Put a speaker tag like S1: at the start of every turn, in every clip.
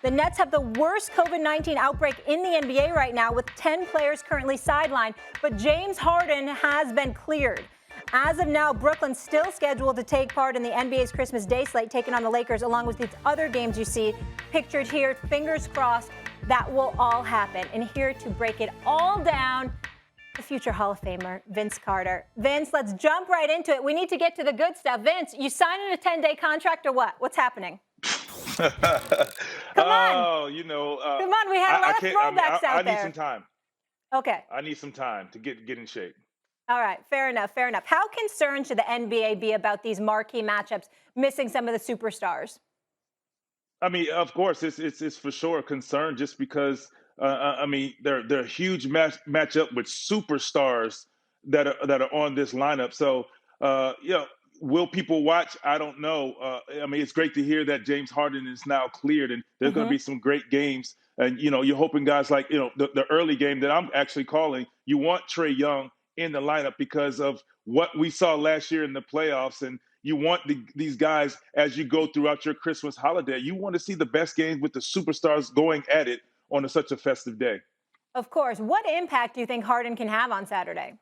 S1: The Nets have the worst COVID-19 outbreak in the NBA right now, with 10 players currently sidelined, but James Harden has been cleared. As of now, Brooklyn's still scheduled to take part in the NBA's Christmas Day slate, taking on the Lakers, along with these other games you see pictured here. Fingers crossed that will all happen. And here to break it all down, the future Hall of Famer, Vince Carter. Vince, let's jump right into it. We need to get to the good stuff. Vince, you signed a 10-day contract or what? What's happening? Come on.
S2: Oh,
S1: Come on, we had a lot of throwbacks out
S2: I
S1: there.
S2: need some time.
S1: Okay.
S2: I need some time to get in shape.
S1: All right, fair enough. How concerned should the NBA be about these marquee matchups missing some of the superstars?
S2: I mean, of course, it's for sure a concern just because they're a huge matchup with superstars that are on this lineup. So will people watch? I don't know. It's great to hear that James Harden is now cleared, and there's going to be some great games. And you're hoping guys like the early game that I'm actually calling. You want Trae Young in the lineup because of what we saw last year in the playoffs, and you want these guys as you go throughout your Christmas holiday. You want to see the best games with the superstars going at it on such a festive day.
S1: Of course. What impact do you think Harden can have on Saturday?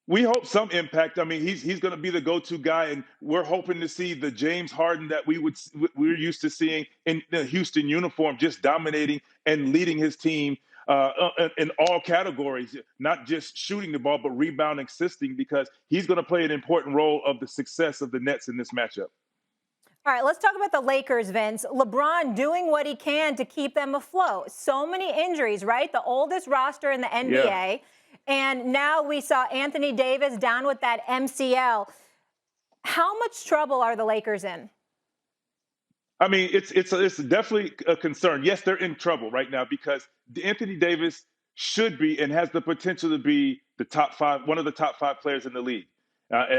S2: We hope some impact. I mean, he's going to be the go-to guy, and we're hoping to see the James Harden that we're used to seeing in the Houston uniform, just dominating and leading his team in all categories, not just shooting the ball, but rebounding, assisting, because he's going to play an important role of the success of the Nets in this matchup.
S1: All right, let's talk about the Lakers, Vince. LeBron doing what he can to keep them afloat. So many injuries, right? The oldest roster in the NBA.
S2: Yeah.
S1: And now we saw Anthony Davis down with that MCL. How much trouble are the Lakers in?
S2: I mean, it's definitely a concern. Yes, they're in trouble right now because Anthony Davis should be and has the potential to be one of the top five players in the league.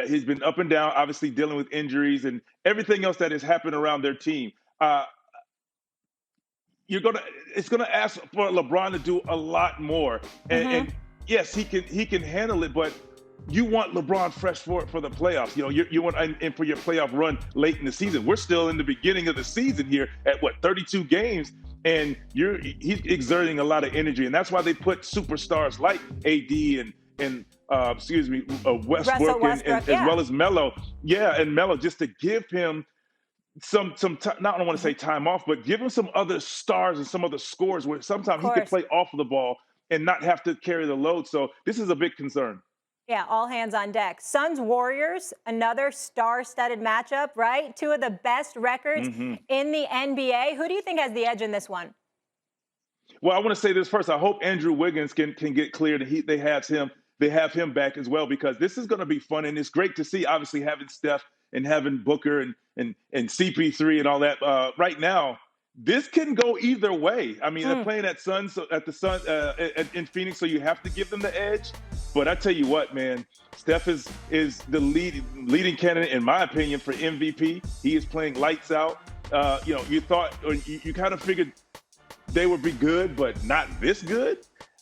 S2: He's been up and down, obviously dealing with injuries and everything else that has happened around their team. It's gonna ask for LeBron to do a lot more, and yes, he can handle it, but you want LeBron fresh for the playoffs. You want and for your playoff run late in the season. We're still in the beginning of the season here at 32 games, and he's exerting a lot of energy, and that's why they put superstars like AD and Westbrook and as well as Melo. Yeah, and Melo, just to give him some time, not I don't want to say time off, but give him some other stars and some other scores where sometimes he could play off of the ball and not have to carry the load. So this is a big concern.
S1: Yeah, all hands on deck. Suns-Warriors, another star-studded matchup, right? Two of the best records in the NBA. Who do you think has the edge in this one?
S2: Well, I want to say this first. I hope Andrew Wiggins can get cleared. They have him back as well, because this is going to be fun, and it's great to see. Obviously, having Steph and having Booker and CP3 and all that. Right now, this can go either way. I mean, they're playing at the Sun in Phoenix, so you have to give them the edge. But I tell you what, man, Steph is the leading candidate, in my opinion, for MVP. He is playing lights out. You thought, or you kind of figured they would be good, but not this good.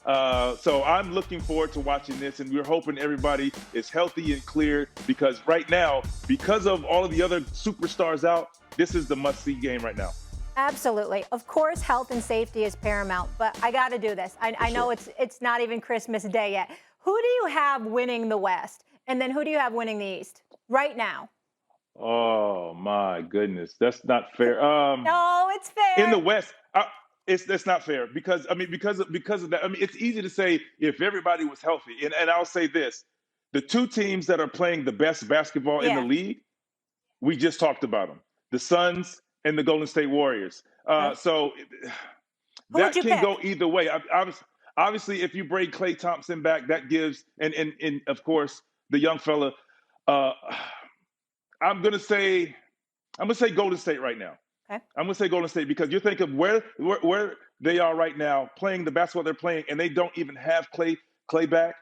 S2: So I'm looking forward to watching this, and we're hoping everybody is healthy and clear, because right now, because of all of the other superstars out, this is the must-see game right now.
S1: Absolutely. Of course, health and safety is paramount, but I got to do this. I know it's not even Christmas Day yet. Who do you have winning the West? And then who do you have winning the East right now?
S2: Oh, my goodness. That's not fair.
S1: No, it's fair.
S2: In the West, that's not fair because because of that. I mean, it's easy to say if everybody was healthy. And I'll say this. The two teams that are playing the best basketball in the league, we just talked about them. The Suns and the Golden State Warriors. So that can go either way. Obviously, if you bring Klay Thompson back, that gives, and of course, the young fella, I'm gonna say Golden State right now.
S1: Okay.
S2: I'm gonna say Golden State because you think of where they are right now, playing the basketball they're playing, and they don't even have Klay back.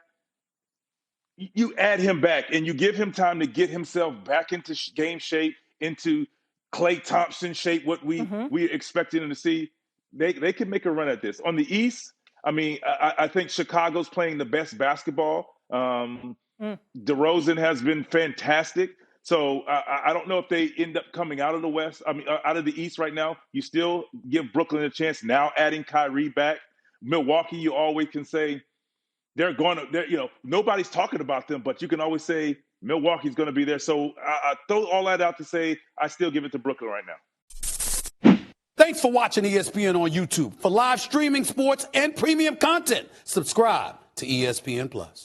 S2: You add him back, and you give him time to get himself back into game shape, into Klay Thompson shape, what we expected him to see. They can make a run at this. On the East, I mean, I think Chicago's playing the best basketball. DeRozan has been fantastic. So I don't know if they end up coming out of the West. I mean, out of the East right now. You still give Brooklyn a chance. Now adding Kyrie back, Milwaukee, you always can say they're going to. Nobody's talking about them, but you can always say Milwaukee's going to be there. So I throw all that out to say I still give it to Brooklyn right now.
S3: Thanks for watching ESPN on YouTube. For live streaming sports and premium content, subscribe to ESPN Plus.